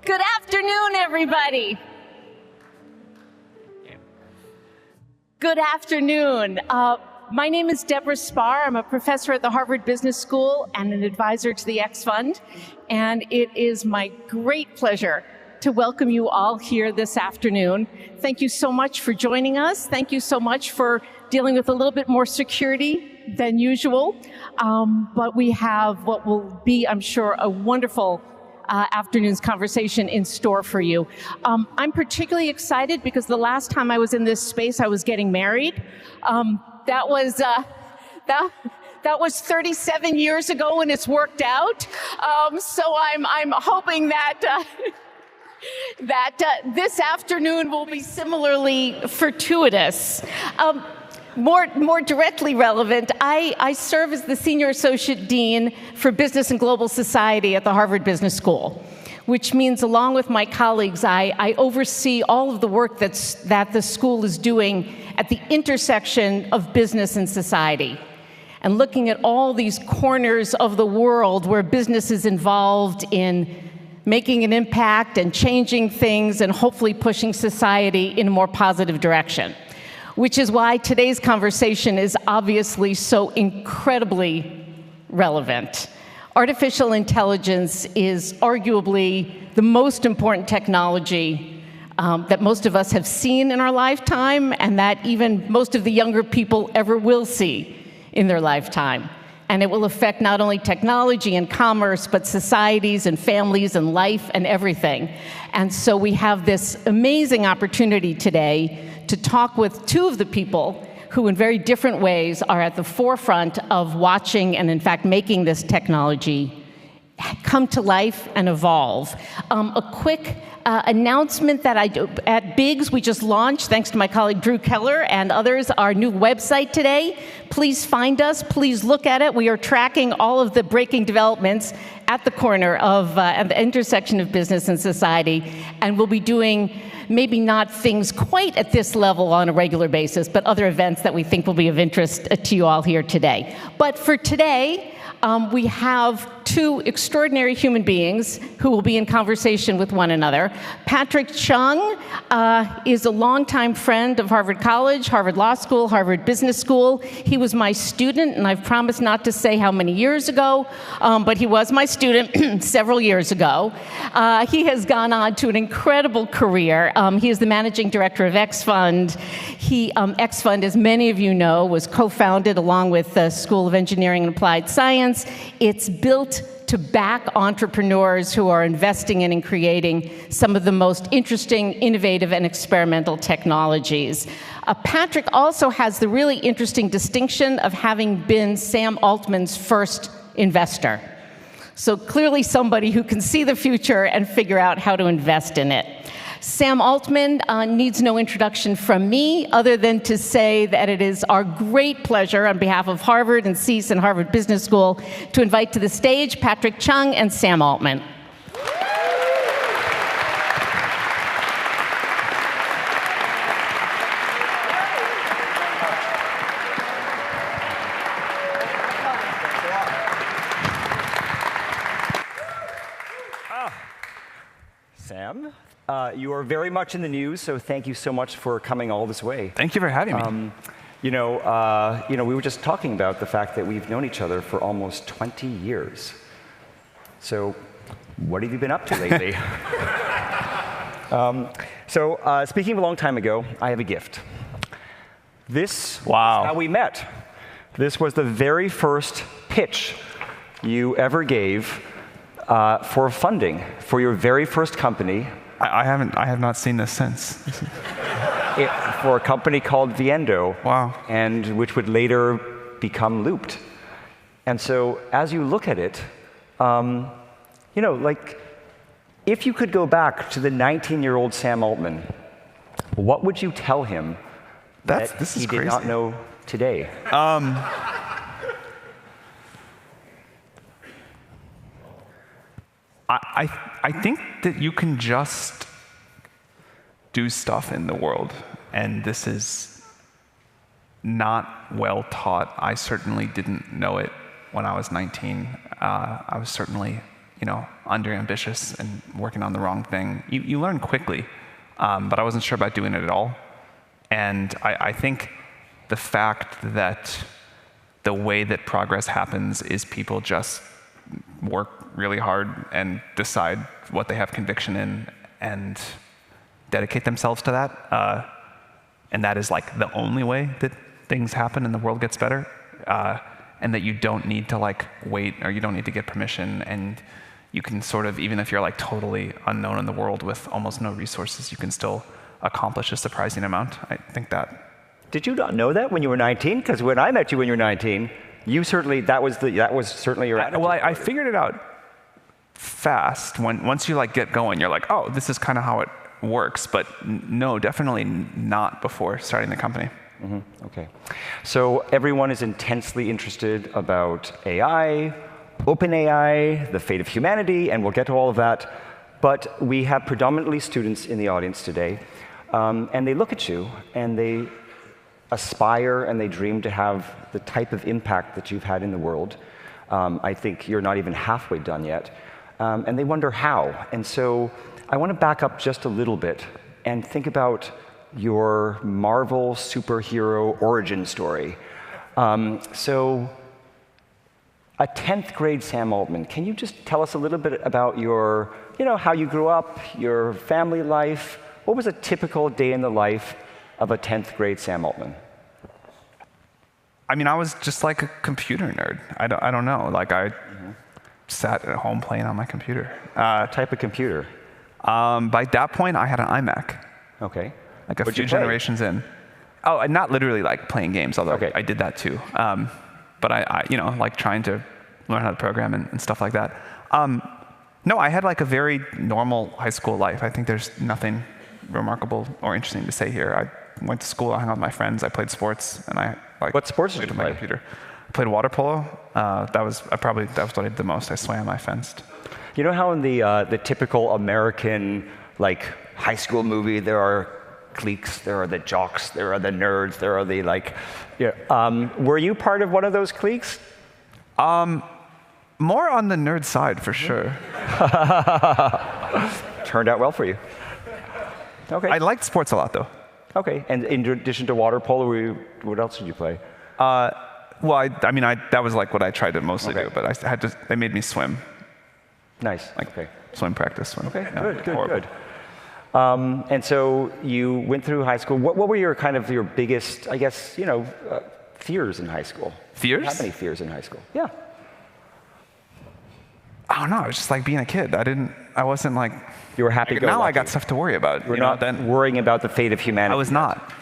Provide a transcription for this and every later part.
Good afternoon, everybody. Good afternoon. My name is Deborah Spar. I'm a professor at the Harvard Business School and an advisor to the X Fund. And it is my great pleasure to welcome you all here this afternoon. Thank you so much for joining us. Thank you so much for dealing with a little bit more security than usual. But we have what will be, I'm sure, a wonderful afternoon's conversation in store for you. I'm particularly excited because the last time I was in this space, I was getting married. That was 37 years ago, and it's worked out. So I'm hoping that this afternoon will be similarly fortuitous. More directly relevant, I serve as the Senior Associate Dean for Business and Global Society at the Harvard Business School, which means along with my colleagues, I oversee all of the work that the school is doing at the intersection of business and society, and looking at all these corners of the world where business is involved in making an impact and changing things and hopefully pushing society in a more positive direction. Which is why today's conversation is obviously so incredibly relevant. Artificial intelligence is arguably the most important technology that most of us have seen in our lifetime, and that even most of the younger people ever will see in their lifetime. And it will affect not only technology and commerce, but societies and families and life and everything. And so we have this amazing opportunity today to talk with two of the people who in very different ways are at the forefront of watching and in fact making this technology come to life and evolve. A quick announcement that at Biggs, we just launched, thanks to my colleague Drew Keller and others, our new website today. Please find us, please look at it. We are tracking all of the breaking developments at the corner of, at the intersection of business and society, and we'll be doing maybe not things quite at this level on a regular basis, but other events that we think will be of interest to you all here today. But for today, we have two extraordinary human beings who will be in conversation with one another. Patrick Chung is a longtime friend of Harvard College, Harvard Law School, Harvard Business School. He was my student, and I've promised not to say how many years ago, but he was my student several years ago. He has gone on to an incredible career. He is the managing director of X Fund. X Fund, as many of you know, was co-founded along with the School of Engineering and Applied Science. It's built to back entrepreneurs who are investing in and creating some of the most interesting, innovative, and experimental technologies. Patrick also has the really interesting distinction of having been Sam Altman's first investor. So clearly somebody who can see the future and figure out how to invest in it. Sam Altman needs no introduction from me other than to say that it is our great pleasure on behalf of Harvard and CEAS and Harvard Business School to invite to the stage Patrick Chung and Sam Altman. Sam? You are very much in the news, so thank you so much for coming all this way. Thank you for having me. We were just talking about the fact that we've known each other for almost 20 years. So what have you been up to lately? Speaking of a long time ago, I have a gift. This is how we met. This was the very first pitch you ever gave for funding for your very first company. I have not seen this since. For a company called Viendo. Wow. And which would later become Looped. And so as you look at it, if you could go back to the 19-year-old Sam Altman, what would you tell him that he did not know today? I think that you can just do stuff in the world, and this is not well taught. I certainly didn't know it when I was 19. I was certainly under-ambitious and working on the wrong thing. You learn quickly, but I wasn't sure about doing it at all. And I think the fact that the way that progress happens is people just work really hard and decide what they have conviction in and dedicate themselves to that. And that is like the only way that things happen and the world gets better. And that you don't need to like wait, or you don't need to get permission, and you can sort of, even if you're like totally unknown in the world with almost no resources, you can still accomplish a surprising amount. I think that. Did you not know that when you were 19? Because when I met you when you were 19, you certainly, that was certainly your attitude. Well, I figured it out fast. Once you like get going, you're like, oh, this is kind of how it works. But no, definitely not before starting the company. Mm-hmm. Okay. So everyone is intensely interested about AI, OpenAI, the fate of humanity, and we'll get to all of that. But we have predominantly students in the audience today, and they look at you and they aspire and they dream to have the type of impact that you've had in the world. I think you're not even halfway done yet. And they wonder how. And so I want to back up just a little bit and think about your Marvel superhero origin story. So a 10th grade Sam Altman, can you just tell us a little bit about your, how you grew up, your family life? What was a typical day in the life of a 10th grade Sam Altman? I mean, I was just like a computer nerd. I don't know. Like I sat at home playing on my computer. What type of computer? By that point, I had an iMac. Okay. Like a few generations in. Oh, and not literally like playing games, although I did that too. But I like trying to learn how to program and stuff like that. No, I had like a very normal high school life. I think there's nothing remarkable or interesting to say here. I went to school, I hung out with my friends, I played sports, and I like. What sports did you play? My computer. I played water polo. That was what I did the most. I swam, I fenced. You know how in the typical American like high school movie there are cliques, there are the jocks, there are the nerds, there are the like. Were you part of one of those cliques? More on the nerd side for sure. Turned out well for you. Okay. I liked sports a lot though. Okay, and in addition to water polo, what else did you play? Well, I mean, that was like what I tried to mostly do, but they made me swim. Nice. Like swim practice. Swim. Okay, good. And so you went through high school. What were your your biggest, I guess, fears in high school? Fears? How many fears in high school? Yeah. I don't know. It was just like being a kid. I wasn't like. You were happy. Now I got stuff to worry about. You were not worrying about the fate of humanity. I was not.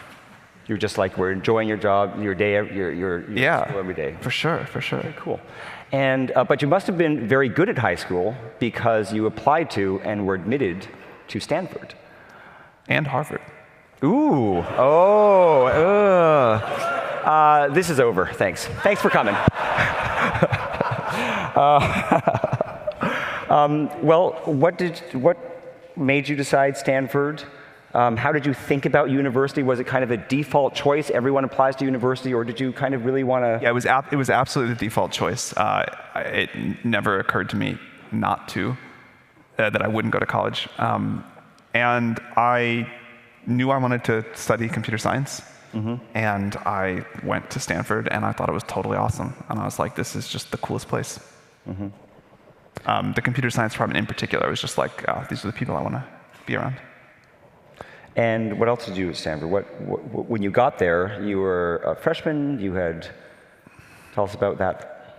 You were just like, we're enjoying your job, your day, your school every day. For sure. Okay, cool. And but you must have been very good at high school because you applied to and were admitted to Stanford. And Harvard. Ooh. This is over. Thanks. Thanks for coming. Well, what made you decide Stanford? How did you think about university? Was it kind of a default choice? Everyone applies to university, or did you kind of really want to? Yeah, it was absolutely the default choice. It never occurred to me not to, that I wouldn't go to college. And I knew I wanted to study computer science. Mm-hmm. And I went to Stanford, and I thought it was totally awesome. And I was like, this is just the coolest place. Mm-hmm. The computer science department in particular, I was just like, these are the people I want to be around. And what else did you do at Stanford? When you got there, you were a freshman. Tell us about that.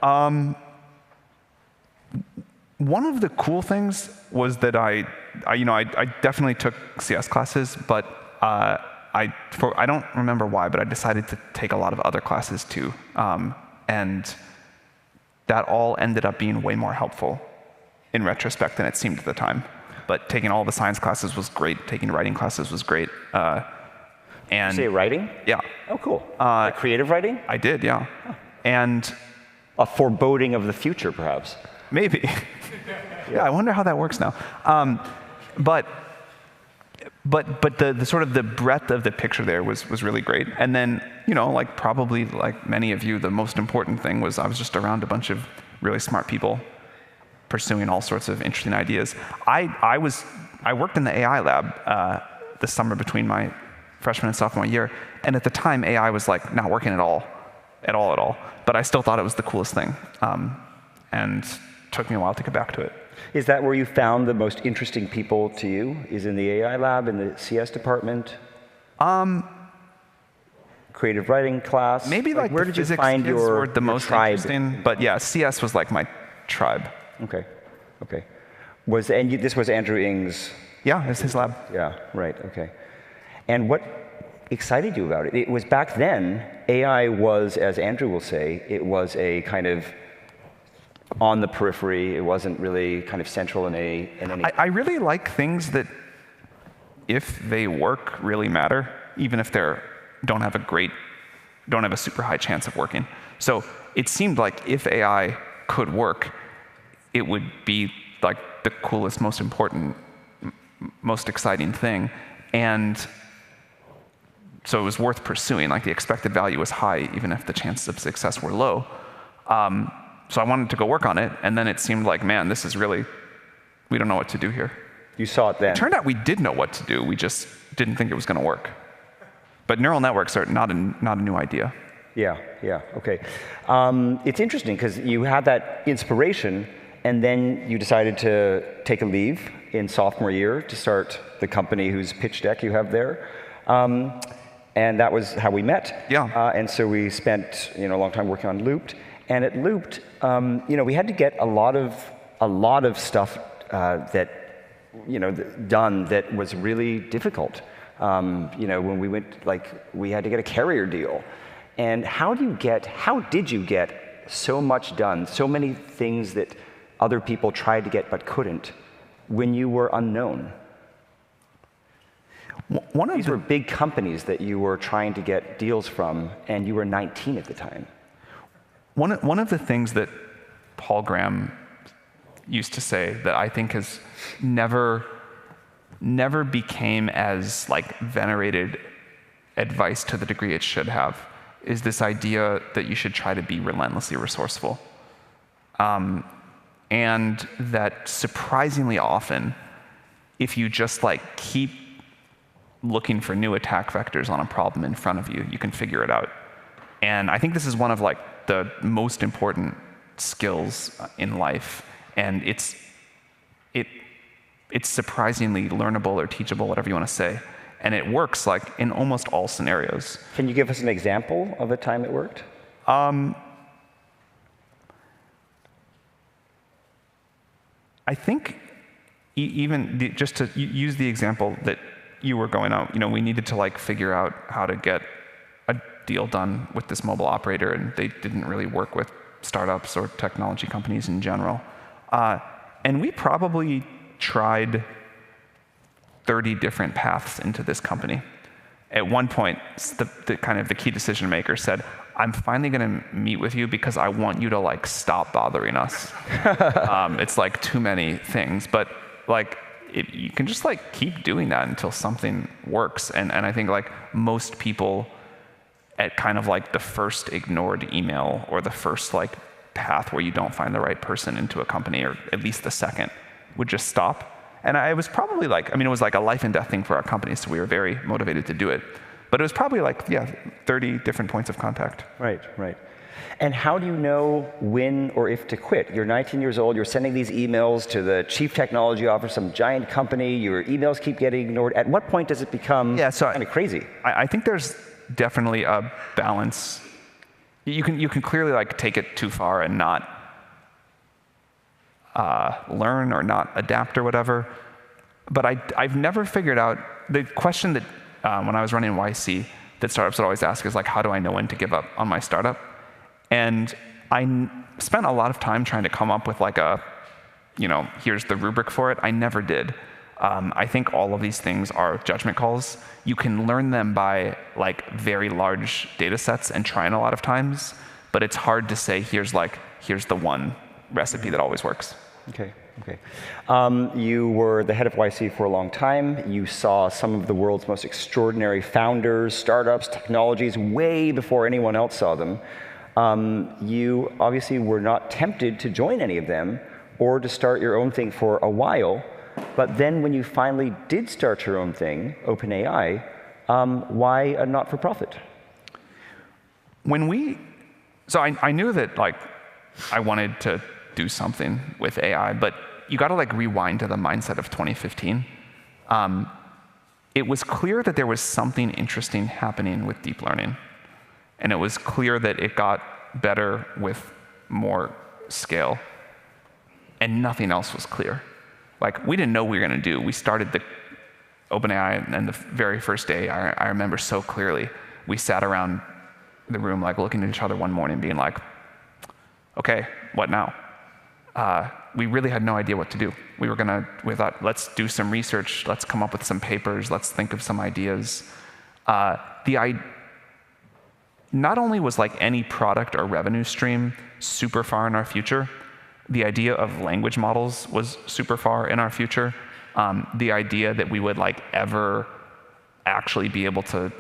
One of the cool things was that I definitely took CS classes, but I don't remember why, but I decided to take a lot of other classes too, and that all ended up being way more helpful in retrospect than it seemed at the time. But taking all the science classes was great. Taking writing classes was great. And you say writing? Yeah. Oh, cool. Like creative writing? I did, yeah. Huh. And a foreboding of the future, perhaps. Maybe. Yeah, I wonder how that works now. But the sort of the breadth of the picture there was really great. And then, like probably like many of you, the most important thing was I was just around a bunch of really smart people. pursuing all sorts of interesting ideas. I worked in the AI lab this summer between my freshman and sophomore year, and at the time AI was like not working at all. But I still thought it was the coolest thing, and took me a while to get back to it. Is that where you found the most interesting people to you? Is in the AI lab, in the CS department? Creative writing class? Maybe like where the did you physics find kids your were the most tribe? interesting, but yeah, CS was like my tribe. Okay. This was Andrew Ng's? Yeah, it's his lab. Yeah, right, okay. And what excited you about it? It was back then, AI was, as Andrew will say, it was a kind of on the periphery. It wasn't really kind of central in any. I really like things that, if they work, really matter, even if they don't have a super high chance of working. So it seemed like if AI could work, it would be like the coolest, most important, most exciting thing. And so it was worth pursuing. Like the expected value was high, even if the chances of success were low. So I wanted to go work on it, and then it seemed like, man, this is really, we don't know what to do here. You saw it then. It turned out we did know what to do. We just didn't think it was going to work. But neural networks are not a new idea. Yeah, okay. It's interesting because you had that inspiration, and then you decided to take a leave in sophomore year to start the company whose pitch deck you have there. And that was how we met. Yeah. And so we spent a long time working on Looped. And at Looped, we had to get a lot of stuff done that was really difficult. When we went, we had to get a carrier deal. And how did you get so much done, so many things that other people tried to get but couldn't, when you were unknown? These were big companies that you were trying to get deals from, and you were 19 at the time. One of the things that Paul Graham used to say that I think has never became as venerated advice to the degree it should have is this idea that you should try to be relentlessly resourceful. And that surprisingly often, if you just keep looking for new attack vectors on a problem in front of you, you can figure it out. And I think this is one of the most important skills in life, and it's surprisingly learnable or teachable, whatever you want to say, and it works in almost all scenarios. Can you give us an example of a time it worked? I think even just to use the example that you were going out, we needed to figure out how to get a deal done with this mobile operator, and they didn't really work with startups or technology companies in general. And we probably tried 30 different paths into this company. At one point, the key decision maker said, "I'm finally going to meet with you because I want you to stop bothering us." It's too many things, but you can just keep doing that until something works. And I think most people at the first ignored email or the first path where you don't find the right person into a company, or at least the second, would just stop. And I was probably it was a life and death thing for our company, so we were very motivated to do it. But it was probably 30 different points of contact. Right. And how do you know when or if to quit? You're 19 years old, you're sending these emails to the chief technology officer, some giant company, your emails keep getting ignored. At what point does it become kind of crazy? I think there's definitely a balance. You can clearly take it too far and not learn or not adapt or whatever. But I've never figured out the question that when I was running YC that startups would always ask is how do I know when to give up on my startup? And I spent a lot of time trying to come up with here's the rubric for it. I never did. I think all of these things are judgment calls. You can learn them by very large data sets and trying a lot of times, but it's hard to say here's the one recipe that always works. Okay. You were the head of YC for a long time. You saw some of the world's most extraordinary founders, startups, technologies, way before anyone else saw them. You obviously were not tempted to join any of them. or to start your own thing for a while. But then when you finally did start your own thing, OpenAI, why a not-for-profit? So I knew that like I wanted to do something with AI, but you got to like rewind to the mindset of 2015. It was clear that there was something interesting happening with deep learning, and it was clear that it got better with more scale, and nothing else was clear. Like, we didn't know what we were going to do. We started the OpenAI, and the very first day, I remember so clearly, we sat around the room, like looking at each other one morning, being like, "Okay, what now?" We really had no idea what to do. We thought, let's do some research, let's come up with some papers, let's think of some ideas. Not only was like any product or revenue stream super far in our future, the idea of language models was super far in our future. The idea that we would like ever actually be able to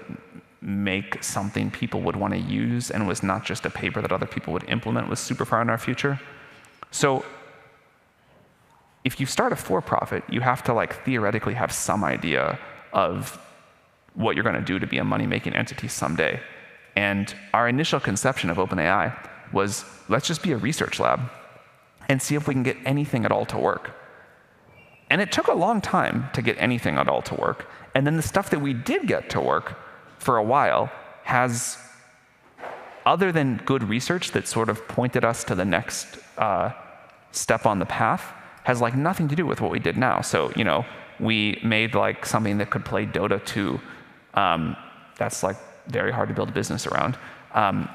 make something people would want to use and was not just a paper that other people would implement was super far in our future. So if you start a for-profit, you have to like theoretically have some idea of what you're going to do to be a money-making entity someday. And our initial conception of OpenAI was, let's just be a research lab and see if we can get anything at all to work. And it took a long time to get anything at all to work. And then the stuff that we did get to work for a while has, other than good research that sort of pointed us to the next step on the path, has like nothing to do with what we did now. So, you know, we made like something that could play Dota 2. That's like very hard to build a business around.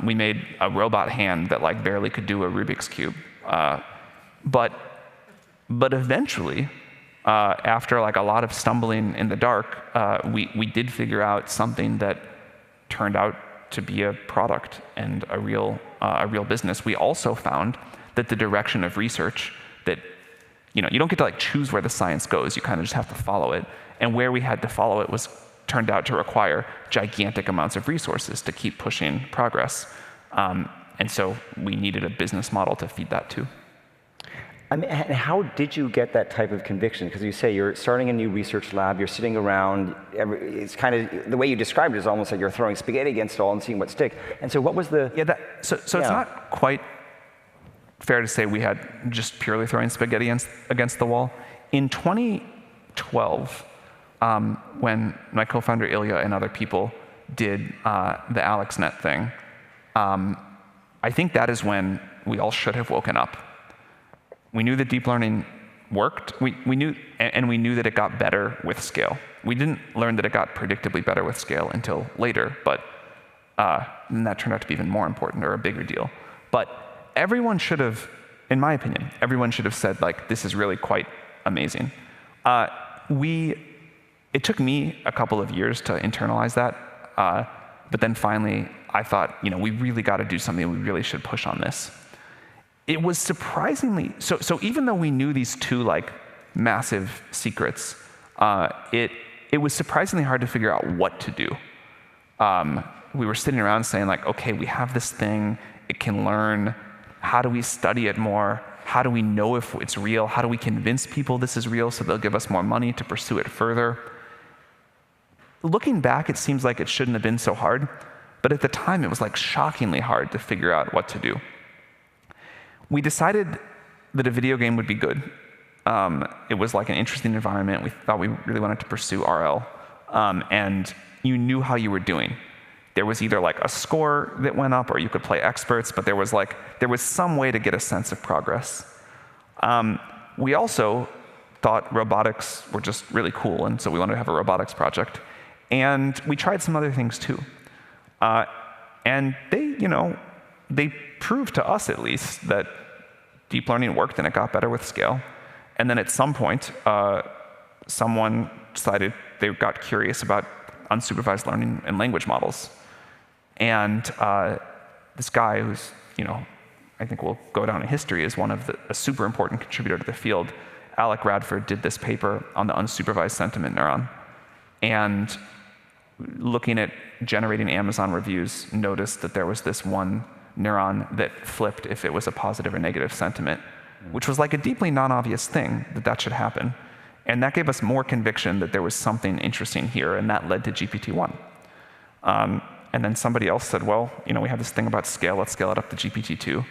We made a robot hand that like barely could do a Rubik's Cube. But eventually, after like a lot of stumbling in the dark, we did figure out something that turned out to be a product and a real business. We also found that the direction of research, that you don't get to like choose where the science goes. You kind of just have to follow it. And where we had to follow it turned out to require gigantic amounts of resources to keep pushing progress. And so we needed a business model to feed that too. I mean, how did you get that type of conviction? Because you say you're starting a new research lab, you're sitting around, it's kind of, the way you described it is almost like you're throwing spaghetti against it all and seeing what sticks. And so what was the... So it's not quite fair to say we had just purely throwing spaghetti against the wall. In 2012, when my co-founder Ilya and other people did the AlexNet thing, I think that is when we all should have woken up. We knew that deep learning worked. We knew that it got better with scale. We didn't learn that it got predictably better with scale until later, but that turned out to be even more important or a bigger deal. But everyone should have, in my opinion, everyone should have said, like, this is really quite amazing. It took me a couple of years to internalize that, but then finally I thought, we really got to do something. We really should push on this. It was surprisingly, so even though we knew these two like massive secrets, it was surprisingly hard to figure out what to do. We were sitting around saying like, okay, we have this thing, it can learn. How do we study it more? How do we know if it's real? How do we convince people this is real so they'll give us more money to pursue it further? Looking back, it seems like it shouldn't have been so hard, but at the time it was like shockingly hard to figure out what to do. We decided that a video game would be good. It was like an interesting environment. We thought we really wanted to pursue RL. And you knew how you were doing. There was either like a score that went up or you could play experts, but there was some way to get a sense of progress. We also thought robotics were just really cool, and so we wanted to have a robotics project. And we tried some other things too. And they proved to us at least that deep learning worked and it got better with scale. And then at some point, someone decided they got curious about unsupervised learning and language models. And this guy who's, I think will go down in history as a super important contributor to the field, Alec Radford, did this paper on the unsupervised sentiment neuron. And looking at generating Amazon reviews, noticed that there was this one neuron that flipped if it was a positive or negative sentiment. which was like a deeply non-obvious thing that should happen. And that gave us more conviction that there was something interesting here, and that led to GPT-1. And then somebody else said, well, we have this thing about scale, let's scale it up to GPT-2.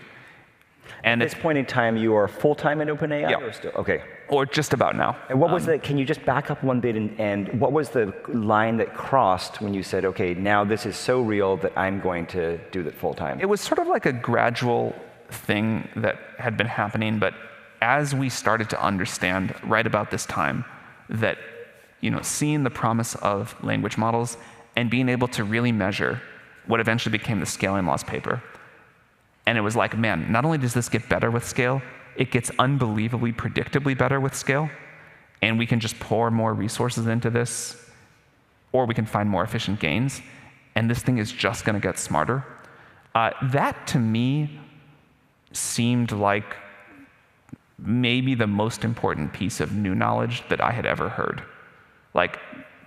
And at this point in time, you are full-time in OpenAI? Yeah. Or still? Okay. Or just about now. And what was can you just back up one bit, and what was the line that crossed when you said, okay, now this is so real that I'm going to do that full-time? It was sort of like a gradual thing that had been happening, but as we started to understand right about this time that, seeing the promise of language models and being able to really measure what eventually became the scaling laws paper. And it was like, man, not only does this get better with scale, it gets unbelievably predictably better with scale, and we can just pour more resources into this, or we can find more efficient gains, and this thing is just going to get smarter. That, to me, seemed like maybe the most important piece of new knowledge that I had ever heard. Like,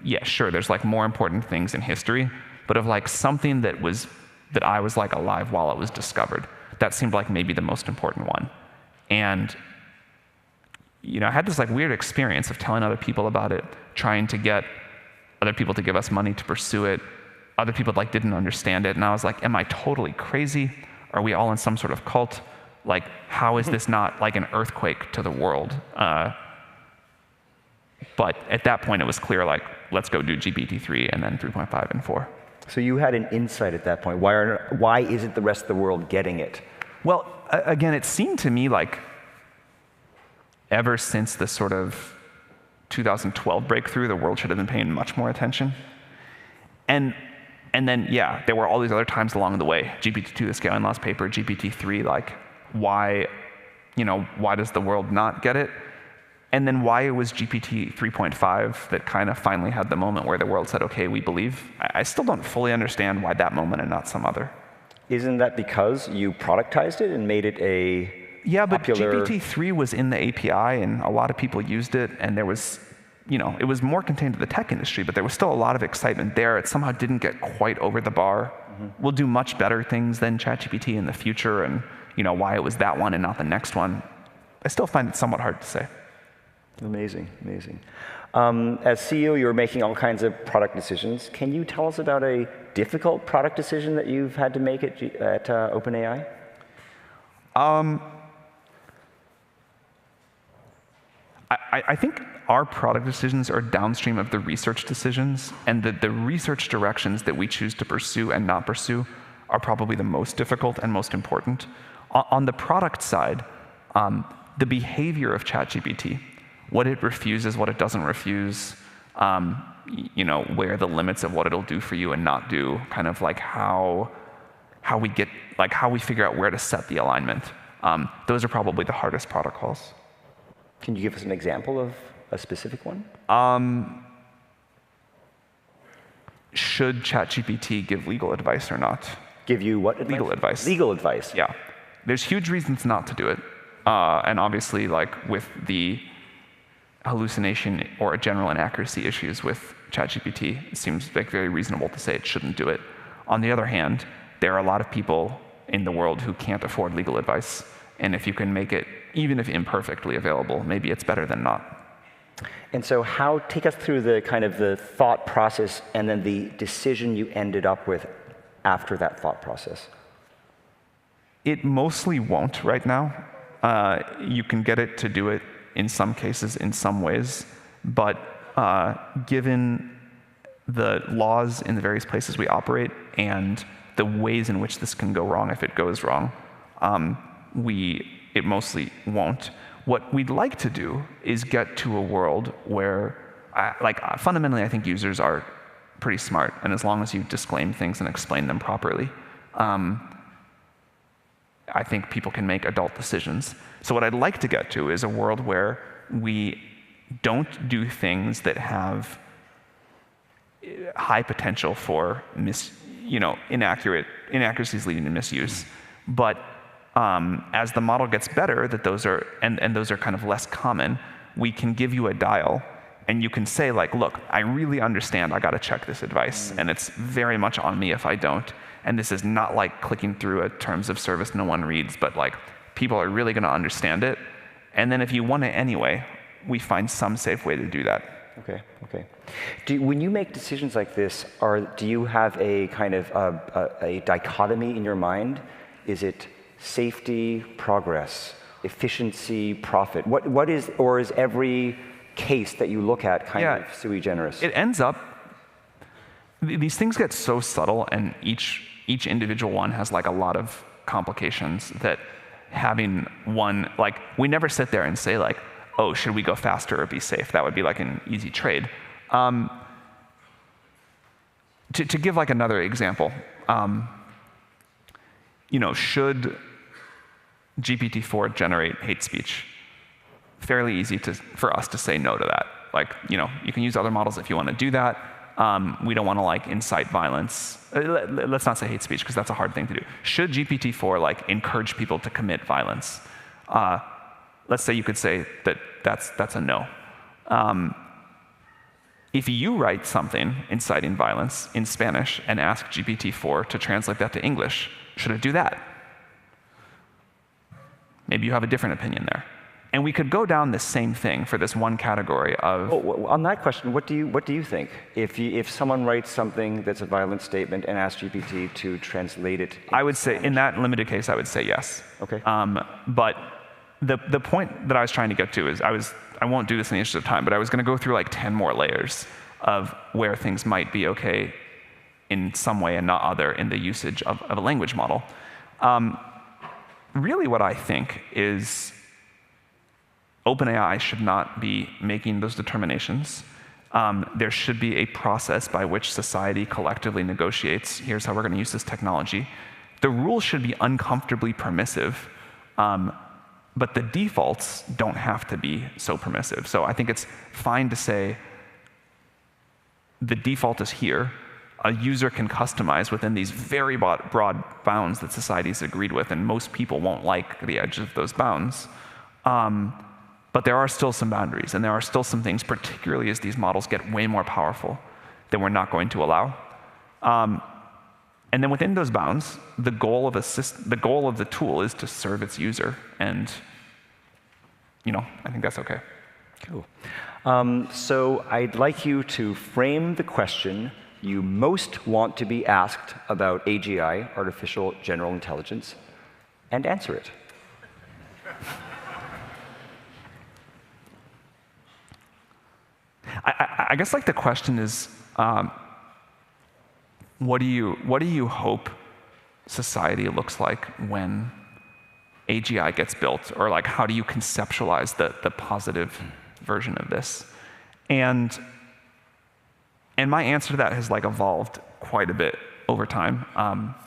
yeah, sure, there's like more important things in history, but of like something that I was like alive while it was discovered. That seemed like maybe the most important one. And I had this like weird experience of telling other people about it, trying to get other people to give us money to pursue it. Other people like didn't understand it, and I was like, am I totally crazy? Are we all in some sort of cult? Like, how is this not like an earthquake to the world? But at that point, it was clear, like, let's go do GPT-3 and then 3.5 and 4. So you had an insight at that point. Why isn't the rest of the world getting it? Well, again, it seemed to me like ever since the sort of 2012 breakthrough, the world should have been paying much more attention. And then, yeah, there were all these other times along the way. GPT-2, the scaling laws paper, GPT-3, like, why does the world not get it? And then why it was GPT 3.5 that kind of finally had the moment where the world said, okay, we believe. I still don't fully understand why that moment and not some other. Isn't that because you productized it and made it a but popular... GPT-3 was in the API and a lot of people used it, and there was, it was more contained to the tech industry, but there was still a lot of excitement there. It somehow didn't get quite over the bar. Mm-hmm. We'll do much better things than ChatGPT in the future, and why it was that one and not the next one. I still find it somewhat hard to say. Amazing, amazing. As CEO, you're making all kinds of product decisions. Can you tell us about a difficult product decision that you've had to make at OpenAI? I think our product decisions are downstream of the research decisions, and the research directions that we choose to pursue and not pursue are probably the most difficult and most important. On the product side, the behavior of ChatGPT, what it refuses, what it doesn't refuse, where the limits of what it'll do for you and not do, kind of like how we figure out where to set the alignment. Those are probably the hardest protocols. Can you give us an example of a specific one? Should ChatGPT give legal advice or not? Give you what advice? Legal advice. Legal advice. Yeah. There's huge reasons not to do it. And obviously, like with the hallucination or general inaccuracy issues with ChatGPT, it seems like very reasonable to say it shouldn't do it. On the other hand, there are a lot of people in the world who can't afford legal advice. And if you can make it, even if imperfectly available, maybe it's better than not. And so take us through the kind of the thought process and then the decision you ended up with after that thought process. It mostly won't right now. You can get it to do it in some cases, in some ways, but given the laws in the various places we operate and the ways in which this can go wrong if it goes wrong, it mostly won't. What we'd like to do is get to a world where, fundamentally, I think users are pretty smart, and as long as you disclaim things and explain them properly, I think people can make adult decisions. So what I'd like to get to is a world where we don't do things that have high potential for inaccuracies leading to misuse. But as the model gets better, those are kind of less common, we can give you a dial and you can say, like, look, I really understand I got to check this advice, and it's very much on me if I don't. And this is not like clicking through a terms of service no one reads, but like people are really going to understand it. And then if you want it anyway, we find some safe way to do that. Okay, okay. When you make decisions like this, do you have a kind of a dichotomy in your mind? Is it safety, progress, efficiency, profit? What is, or is every case that you look at kind of sui generis? It ends up, these things get so subtle, and each individual one has like a lot of complications that having one, like, we never sit there and say like, oh, should we go faster or be safe? That would be like an easy trade. To give like another example, should GPT-4 generate hate speech? Fairly easy for us to say no to that. Like, you can use other models if you want to do that. We don't want to like incite violence. Let's not say hate speech because that's a hard thing to do. Should GPT-4 like encourage people to commit violence? Let's say you could say that's a no. If you write something inciting violence in Spanish and ask GPT-4 to translate that to English, should it do that? Maybe you have a different opinion there. And we could go down the same thing for this one category of... on that question, what do you think? If someone writes something that's a violent statement and asks GPT to translate it... I would say, in that limited case, I would say yes. Okay. But the point that I was trying to get to is, I won't do this in the interest of time, but I was going to go through like 10 more layers of where things might be okay in some way and not other in the usage of a language model. Really what I think is OpenAI should not be making those determinations. There should be a process by which society collectively negotiates, here's how we're going to use this technology. The rules should be uncomfortably permissive, but the defaults don't have to be so permissive. So I think it's fine to say the default is here. A user can customize within these very broad bounds that society's agreed with, and most people won't like the edge of those bounds. But there are still some boundaries, and there are still some things, particularly as these models get way more powerful, that we're not going to allow. And then within those bounds, the goal of the tool is to serve its user, and I think that's okay. Cool. So I'd like you to frame the question you most want to be asked about AGI, artificial general intelligence, and answer it. I guess like the question is, what do you hope society looks like when AGI gets built, or like how do you conceptualize the positive version of this? And my answer to that has like evolved quite a bit over time,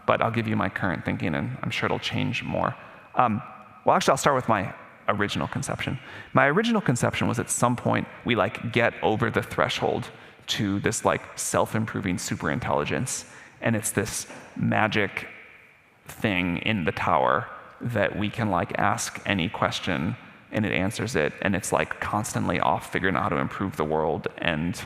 but I'll give you my current thinking, and I'm sure it'll change more. Well, actually, I'll start with my original conception. My original conception was at some point we like get over the threshold to this like self-improving superintelligence, and it's this magic thing in the tower that we can like ask any question and it answers it, and it's like constantly off figuring out how to improve the world, and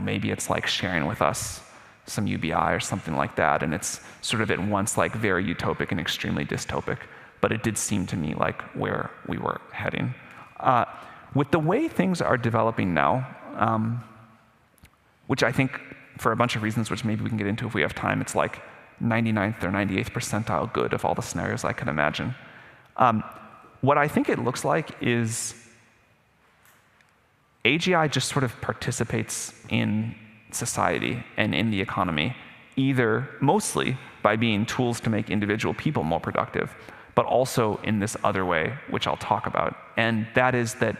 maybe it's like sharing with us some UBI or something like that, and it's sort of at once like very utopic and extremely dystopic. But it did seem to me like where we were heading. With the way things are developing now, which I think for a bunch of reasons, which maybe we can get into if we have time, it's like 99th or 98th percentile good of all the scenarios I can imagine. What I think it looks like is AGI just sort of participates in society and in the economy, either mostly by being tools to make individual people more productive, but also in this other way, which I'll talk about. And that is that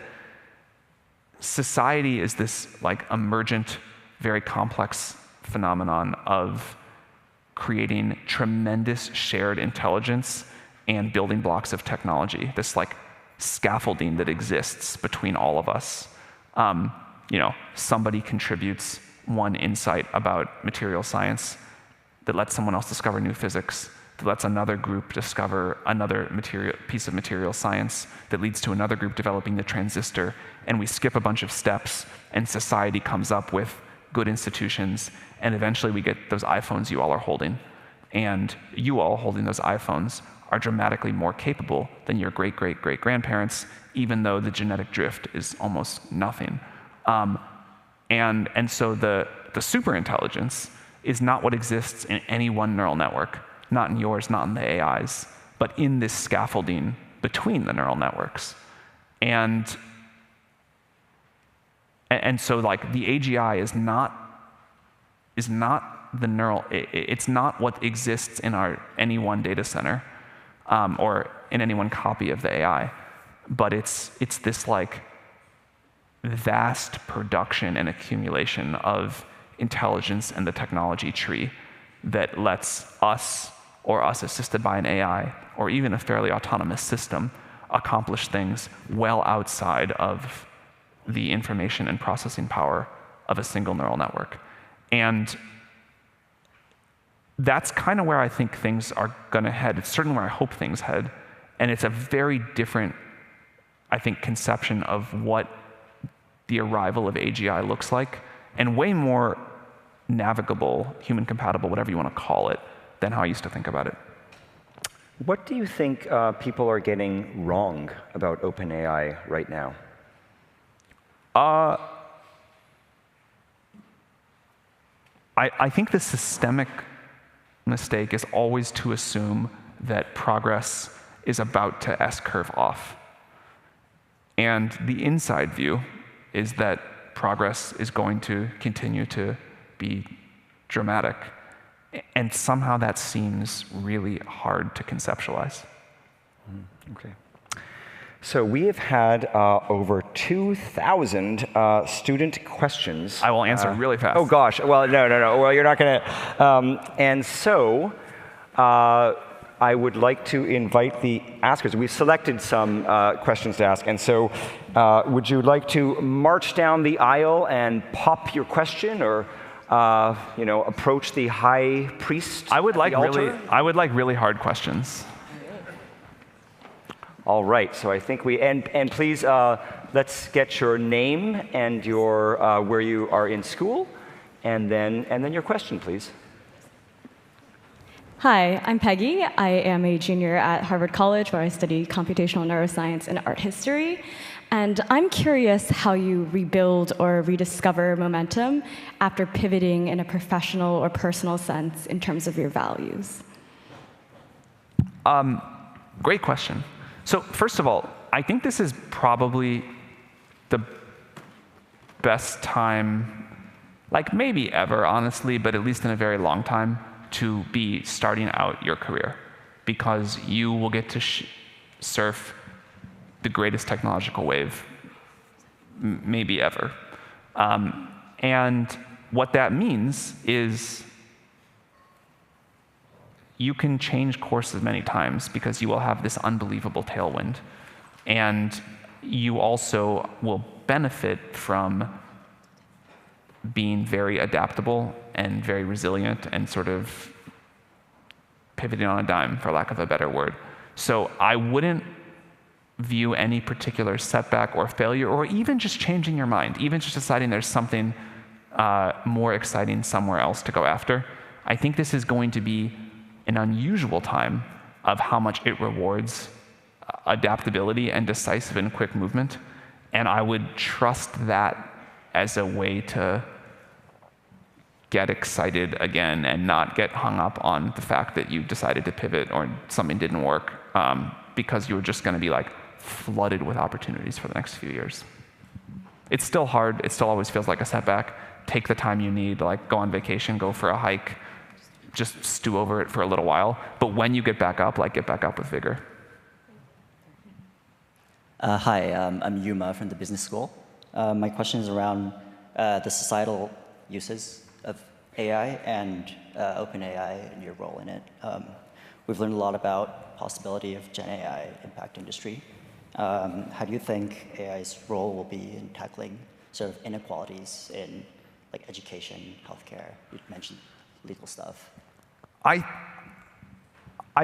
society is this like emergent, very complex phenomenon of creating tremendous shared intelligence and building blocks of technology, this like scaffolding that exists between all of us. Somebody contributes one insight about material science that lets someone else discover new physics, that lets another group discover another piece of material science that leads to another group developing the transistor, and we skip a bunch of steps, and society comes up with good institutions, and eventually we get those iPhones you all are holding. And you all holding those iPhones are dramatically more capable than your great-great-great-grandparents, even though the genetic drift is almost nothing. And so the superintelligence is not what exists in any one neural network, not in yours, not in the AI's, but in this scaffolding between the neural networks. And so like the AGI is not the neural, it's not what exists in any one data center or in any one copy of the AI, but it's this like vast production and accumulation of intelligence and the technology tree that lets us or us assisted by an AI or even a fairly autonomous system accomplish things well outside of the information and processing power of a single neural network. And that's kind of where I think things are going to head. It's certainly where I hope things head. And it's a very different, I think, conception of what the arrival of AGI looks like, and way more navigable, human compatible, whatever you want to call it, than how I used to think about it. What do you think people are getting wrong about OpenAI right now? I think the systemic mistake is always to assume that progress is about to S-curve off. And the inside view is that progress is going to continue to be dramatic. And somehow that seems really hard to conceptualize. Okay. So we have had over 2,000 student questions. I will answer really fast. Oh gosh, well, no. Well, you're not gonna. And so I would like to invite the askers. We selected some questions to ask, and so would you like to march down the aisle and pop your question, or approach the high priest? I would like really hard questions. All right, so I think and please let's get your name and your where you are in school, and then your question, please. Hi, I'm Peggy. I am a junior at Harvard College, where I study computational neuroscience and art history. And I'm curious how you rebuild or rediscover momentum after pivoting in a professional or personal sense in terms of your values. Great question. So first of all, I think this is probably the best time, like maybe ever, honestly, but at least in a very long time, to be starting out your career, because you will get to surf the greatest technological wave maybe ever. And what that means is you can change courses many times because you will have this unbelievable tailwind. And you also will benefit from being very adaptable and very resilient and sort of pivoting on a dime, for lack of a better word. So I wouldn't view any particular setback or failure, or even just changing your mind, even just deciding there's something more exciting somewhere else to go after. I think this is going to be an unusual time of how much it rewards adaptability and decisive and quick movement. And I would trust that as a way to get excited again and not get hung up on the fact that you decided to pivot or something didn't work, because you were just going to be like flooded with opportunities for the next few years. It's still hard. It still always feels like a setback. Take the time you need, like go on vacation, go for a hike, just stew over it for a little while. But when you get back up, get back up with vigor. Hi, I'm Yuma from the business school. My question is around the societal uses of AI and OpenAI and your role in it. We've learned a lot about possibility of Gen AI impact industry. How do you think AI's role will be in tackling sort of inequalities in like education, healthcare? You mentioned legal stuff. I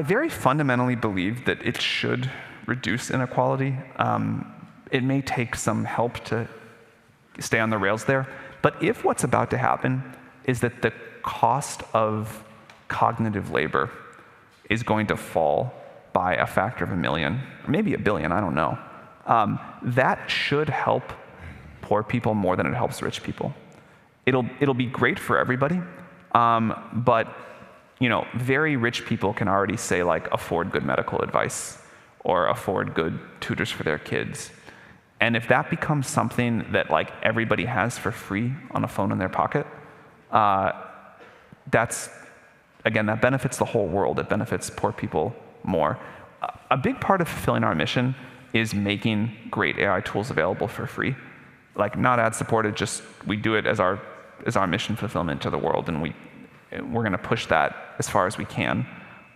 very fundamentally believe that it should reduce inequality. It may take some help to stay on the rails there, but if what's about to happen is that the cost of cognitive labor is going to fall by a factor of 1 million, or maybe 1 billion, I don't know, that should help poor people more than it helps rich people. It'll be great for everybody, but very rich people can already say like afford good medical advice or afford good tutors for their kids. And if that becomes something that like everybody has for free on a phone in their pocket, that benefits the whole world. It benefits poor people more. A big part of fulfilling our mission is making great AI tools available for free. Like not ad supported, just we do it as our mission fulfillment to the world, and we're going to push that as far as we can.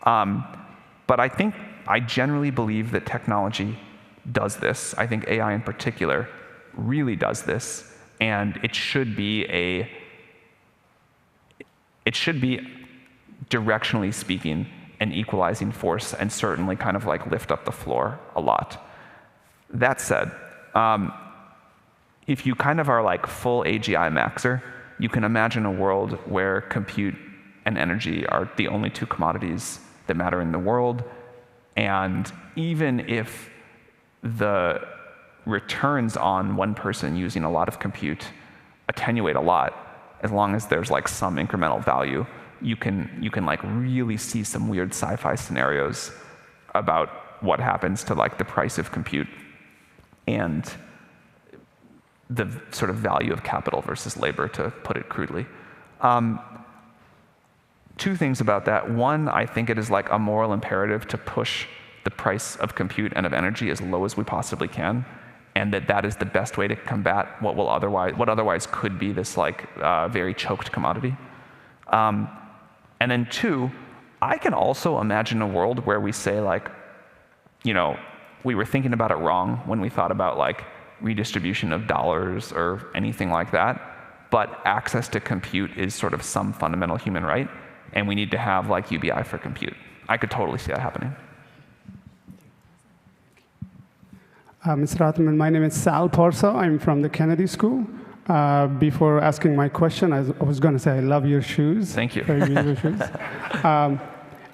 But I generally believe that technology does this. I think AI in particular really does this, and it should be directionally speaking an equalizing force, and certainly kind of like lift up the floor a lot. That said, if you kind of are like full AGI maxer, you can imagine a world where compute and energy are the only two commodities that matter in the world. And even if the returns on one person using a lot of compute attenuate a lot, as long as there's like some incremental value, you can like really see some weird sci-fi scenarios about what happens to like the price of compute and the sort of value of capital versus labor, to put it crudely. Two things about that. One, I think it is like a moral imperative to push the price of compute and of energy as low as we possibly can, and that is the best way to combat what otherwise could be this like very choked commodity. And then two, I can also imagine a world where we say like, we were thinking about it wrong when we thought about like redistribution of dollars or anything like that, but access to compute is sort of some fundamental human right, and we need to have like UBI for compute. I could totally see that happening. Mr. Altman, my name is Sal Porso. I'm from the Kennedy School. Before asking my question, I was going to say I love your shoes. Thank you. Very beautiful shoes.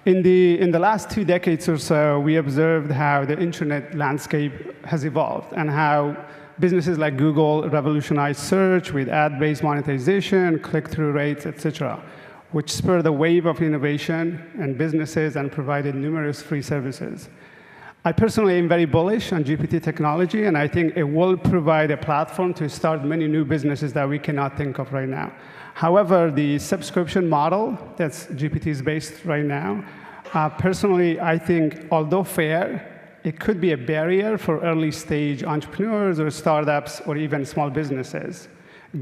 In the last 2 decades or so, we observed how the internet landscape has evolved and how businesses like Google revolutionized search with ad-based monetization, click-through rates, etc., which spurred a wave of innovation and businesses and provided numerous free services. I personally am very bullish on GPT technology, and I think it will provide a platform to start many new businesses that we cannot think of right now. However, the subscription model that's GPT is based right now, personally, I think, although fair, it could be a barrier for early-stage entrepreneurs or startups or even small businesses.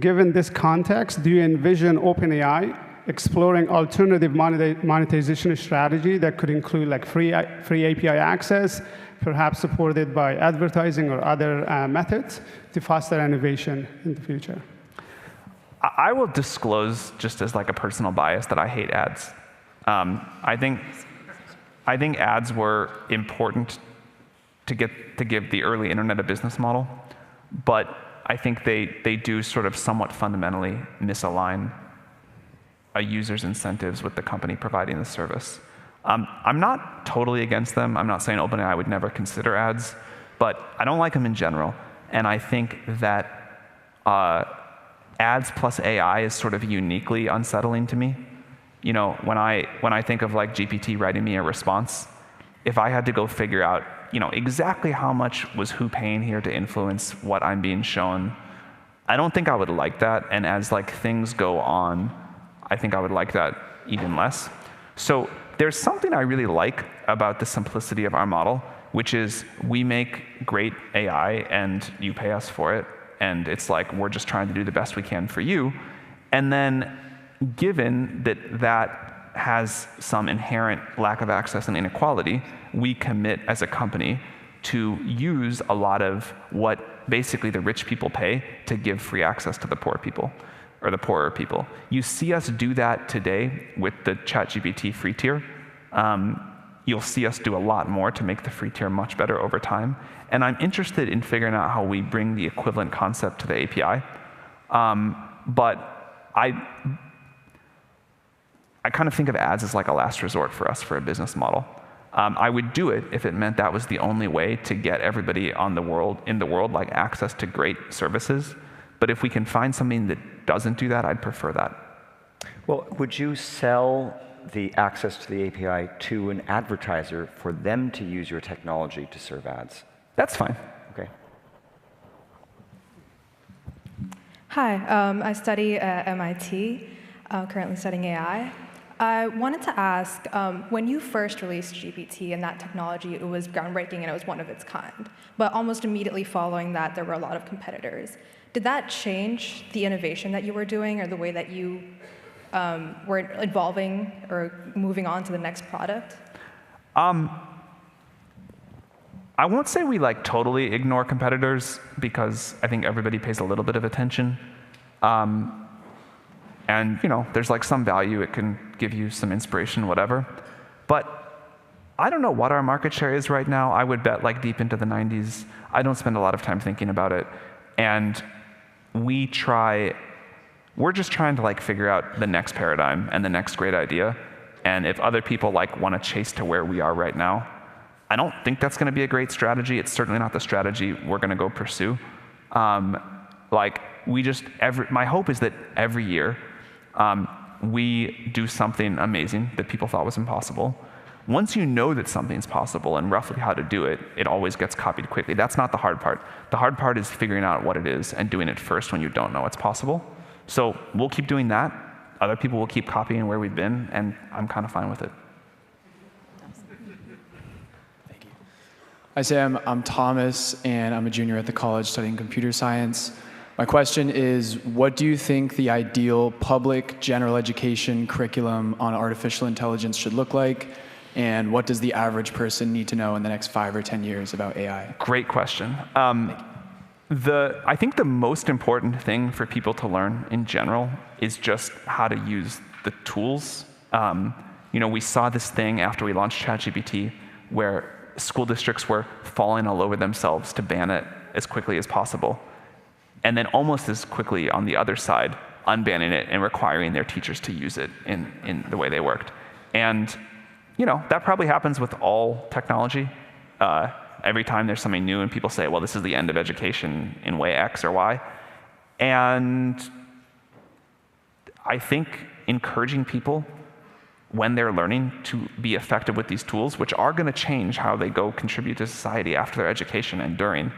Given this context, do you envision OpenAI exploring alternative monetization strategy that could include like free API access, perhaps supported by advertising or other methods to foster innovation in the future? I will disclose, just as like a personal bias, that I hate ads. I think ads were important to give the early internet a business model, but I think they do sort of somewhat fundamentally misalign a user's incentives with the company providing the service. I'm not totally against them. I'm not saying OpenAI would never consider ads, but I don't like them in general. And I think that ads plus AI is sort of uniquely unsettling to me. When I think of like GPT writing me a response, if I had to go figure out, exactly how much was who paying here to influence what I'm being shown, I don't think I would like that. And as like things go on, I think I would like that even less. So there's something I really like about the simplicity of our model, which is we make great AI and you pay us for it. And it's like we're just trying to do the best we can for you. And then given that that has some inherent lack of access and inequality, we commit as a company to use a lot of what basically the rich people pay to give free access to the poor people, or the poorer people. You see us do that today with the ChatGPT free tier. You'll see us do a lot more to make the free tier much better over time. And I'm interested in figuring out how we bring the equivalent concept to the API. But I kind of think of ads as like a last resort for us for a business model. I would do it if it meant that was the only way to get everybody in the world like access to great services. But if we can find something that doesn't do that, I'd prefer that. Well, would you sell the access to the API to an advertiser for them to use your technology to serve ads? That's fine. Okay. Hi, I study at MIT, currently studying AI. I wanted to ask, when you first released GPT and that technology, it was groundbreaking and it was one of its kind. But almost immediately following that, there were a lot of competitors. Did that change the innovation that you were doing or the way that you were evolving or moving on to the next product? I won't say we like totally ignore competitors because I think everybody pays a little bit of attention. And there's like some value, it can give you some inspiration, whatever. But I don't know what our market share is right now. I would bet like deep into the 90s. I don't spend a lot of time thinking about it. And we're just trying to like figure out the next paradigm and the next great idea. And if other people like want to chase to where we are right now, I don't think that's going to be a great strategy. It's certainly not the strategy we're going to go pursue. My hope is that every year we do something amazing that people thought was impossible. Once you know that something's possible and roughly how to do it, it always gets copied quickly. That's not the hard part. The hard part is figuring out what it is and doing it first when you don't know it's possible. So we'll keep doing that. Other people will keep copying where we've been, and I'm kind of fine with it. Hi, Sam. I'm Thomas, and I'm a junior at the college studying computer science. My question is, what do you think the ideal public general education curriculum on artificial intelligence should look like? And what does the average person need to know in the next 5 or 10 years about AI? Great question. I think the most important thing for people to learn in general is just how to use the tools. We saw this thing after we launched ChatGPT where school districts were falling all over themselves to ban it as quickly as possible. And then almost as quickly on the other side, unbanning it and requiring their teachers to use it in the way they worked. And that probably happens with all technology. Every time there's something new and people say, well, this is the end of education in way X or Y. And I think encouraging people when they're learning to be effective with these tools, which are going to change how they go contribute to society after their education and during,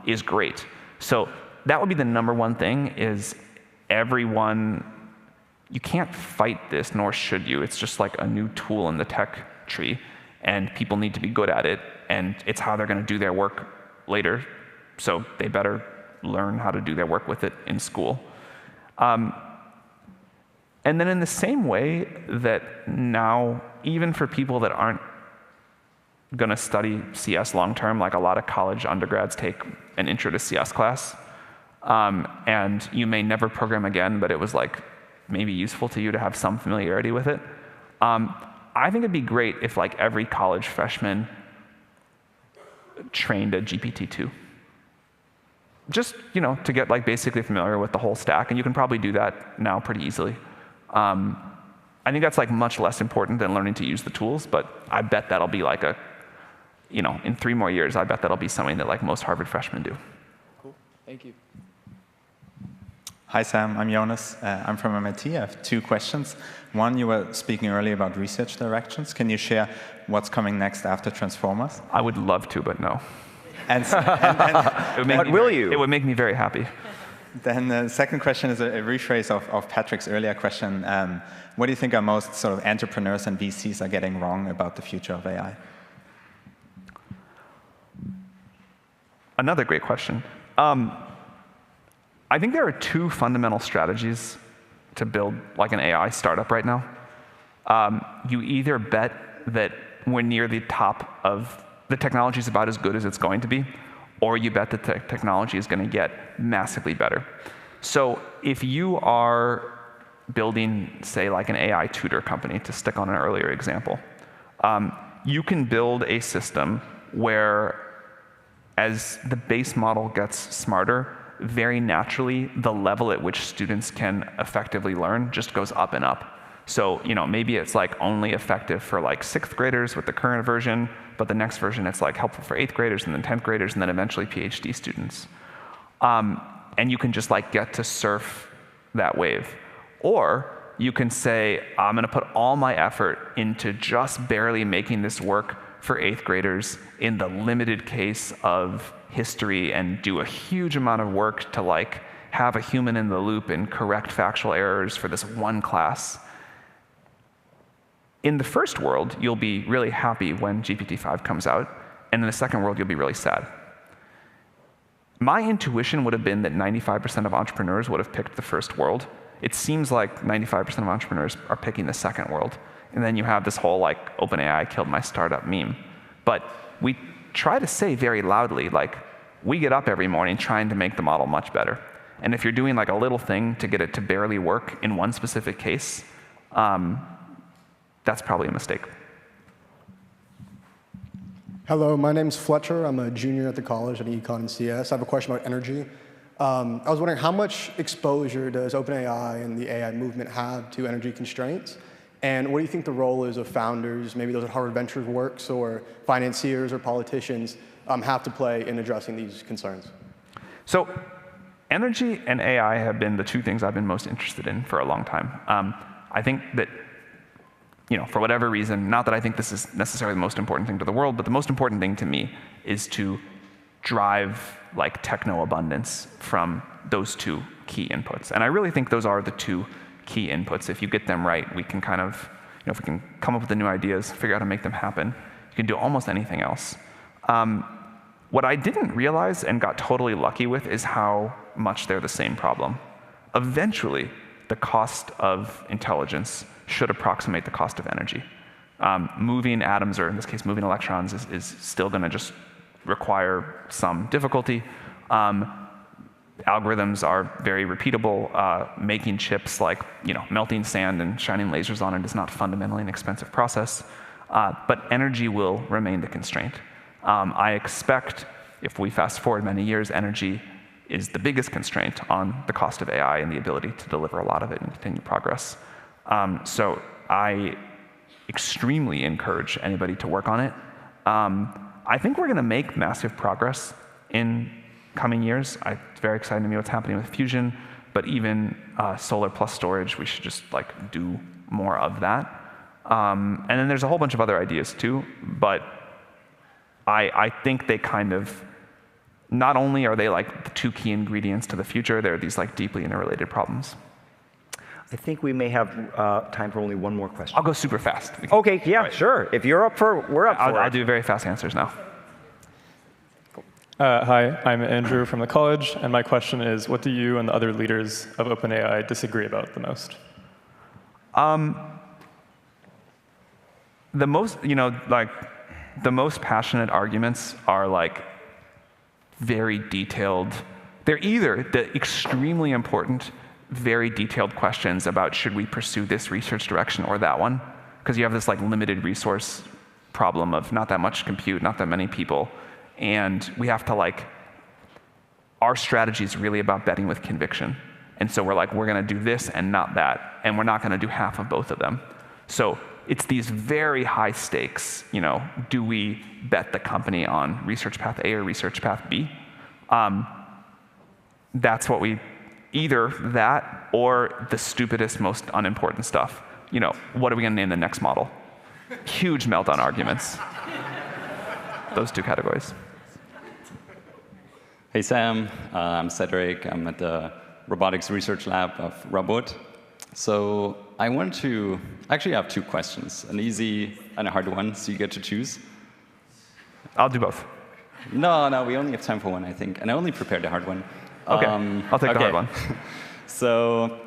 is great. So that would be the number one thing is everyone, you can't fight this, nor should you. It's just like a new tool in the tech tree, and people need to be good at it, and it's how they're going to do their work later, so they better learn how to do their work with it in school. And then in the same way that now, even for people that aren't going to study CS long-term, like a lot of college undergrads take an intro to CS class, and you may never program again, but it was like maybe useful to you to have some familiarity with it. I think it'd be great if like every college freshman trained at GPT-2. Just, to get like basically familiar with the whole stack, and you can probably do that now pretty easily. I think that's like much less important than learning to use the tools, but I bet that'll be like in 3 more years, I bet that'll be something that like most Harvard freshmen do. Cool, thank you. Hi, Sam, I'm Jonas. I'm from MIT. I have 2 questions. One, you were speaking earlier about research directions. Can you share what's coming next after Transformers? I would love to, but no. What will you? It would make me very happy. Then the second question is a rephrase of Patrick's earlier question. What do you think are most sort of entrepreneurs and VCs are getting wrong about the future of AI? Another great question. I think there are 2 fundamental strategies to build like an AI startup right now. You either bet that we're near the top of the technology is about as good as it's going to be, or you bet that the technology is going to get massively better. So if you are building, say, like an AI tutor company, to stick on an earlier example, you can build a system where as the base model gets smarter, very naturally, the level at which students can effectively learn just goes up and up. So maybe it's like only effective for like 6th graders with the current version, but the next version it's like helpful for 8th graders and then 10th graders and then eventually PhD students. And you can just like get to surf that wave. Or you can say, I'm going to put all my effort into just barely making this work for 8th graders in the limited case of history and do a huge amount of work to like have a human in the loop and correct factual errors for this one class. In the first world, you'll be really happy when GPT-5 comes out, and in the second world, you'll be really sad. My intuition would have been that 95% of entrepreneurs would have picked the first world. It seems like 95% of entrepreneurs are picking the second world. And then you have this whole like OpenAI killed my startup meme. But we try to say very loudly, like, we get up every morning trying to make the model much better. And if you're doing like a little thing to get it to barely work in one specific case, that's probably a mistake. Hello, my name's Fletcher. I'm a junior at the college at Econ and CS. I have a question about energy. I was wondering, how much exposure does OpenAI and the AI movement have to energy constraints? And what do you think the role is of founders, maybe those at Harvard Ventures Works, or financiers or politicians, have to play in addressing these concerns? So energy and AI have been the two things I've been most interested in for a long time. I think that, for whatever reason, not that I think this is necessarily the most important thing to the world, but the most important thing to me is to drive like techno-abundance from those two key inputs. And I really think those are the two key inputs. If you get them right, we can kind of, if we can come up with the new ideas, figure out how to make them happen, you can do almost anything else. What I didn't realize and got totally lucky with is how much they're the same problem. Eventually, the cost of intelligence should approximate the cost of energy. Moving atoms, or in this case, moving electrons, is still going to just require some difficulty. Algorithms are very repeatable. Making chips like melting sand and shining lasers on it is not fundamentally an expensive process. But energy will remain the constraint. I expect, if we fast forward many years, energy is the biggest constraint on the cost of AI and the ability to deliver a lot of it and continue progress. So I extremely encourage anybody to work on it. I think we're going to make massive progress in coming years. It's very exciting to me what's happening with fusion, but even solar plus storage, we should just like do more of that. And then there's a whole bunch of other ideas too, but I think they kind of, not only are they like the two key ingredients to the future, they're these like deeply interrelated problems. I think we may have time for only one more question. I'll go super fast. Okay, yeah, right. Sure. If you're up for, we're up for it. I'll do very fast answers now. Hi, I'm Andrew from the college, and my question is, what do you and the other leaders of OpenAI disagree about the most? The most, the most passionate arguments are like very detailed. They're either the extremely important, very detailed questions about should we pursue this research direction or that one, because you have this like limited resource problem of not that much compute, not that many people, and we have to like, our strategy is really about betting with conviction. And so we're like, we're going to do this and not that, and we're not going to do half of both of them. So it's these very high stakes, do we bet the company on research path A or research path B? That's what we, either that or the stupidest, most unimportant stuff. What are we going to name the next model? Huge meltdown arguments. Those two categories. Hey Sam, I'm Cedric. I'm at the Robotics Research Lab of Robot. So I want to actually have two questions, an easy and a hard one, so you get to choose. I'll do both. No, we only have time for one, I think, and I only prepared the hard one. Okay, I'll take the hard one. So,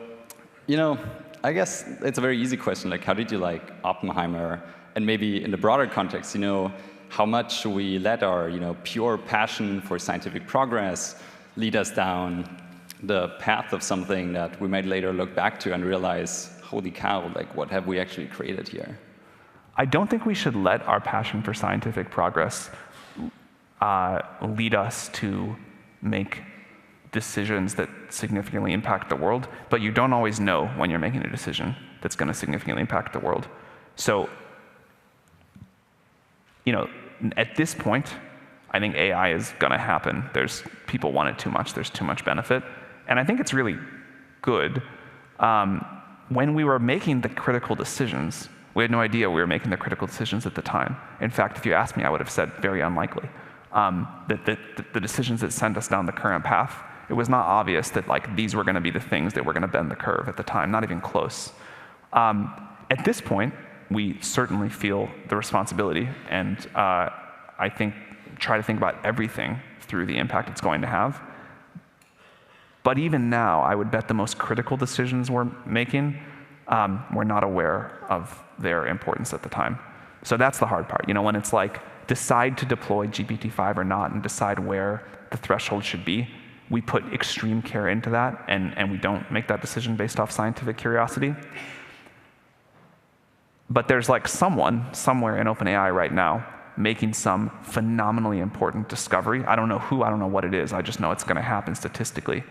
I guess it's a very easy question, like how did you like Oppenheimer, and maybe in the broader context, how much should we let our, pure passion for scientific progress lead us down the path of something that we might later look back to and realize, holy cow, like what have we actually created here? I don't think we should let our passion for scientific progress lead us to make decisions that significantly impact the world, but you don't always know when you're making a decision that's going to significantly impact the world. So, at this point, I think AI is going to happen. People want it too much. There's too much benefit. And I think it's really good. When we were making the critical decisions, we had no idea we were making the critical decisions at the time. In fact, if you asked me, I would have said very unlikely. That the decisions that sent us down the current path, it was not obvious that these were going to be the things that were going to bend the curve at the time, not even close. At this point, we certainly feel the responsibility, and I think try to think about everything through the impact it's going to have. But even now, I would bet the most critical decisions we're making, we're not aware of their importance at the time. So that's the hard part. When it's decide to deploy GPT-5 or not and decide where the threshold should be, we put extreme care into that, and we don't make that decision based off scientific curiosity. But there's someone somewhere in OpenAI right now making some phenomenally important discovery. I don't know who, I don't know what it is, I just know it's going to happen statistically,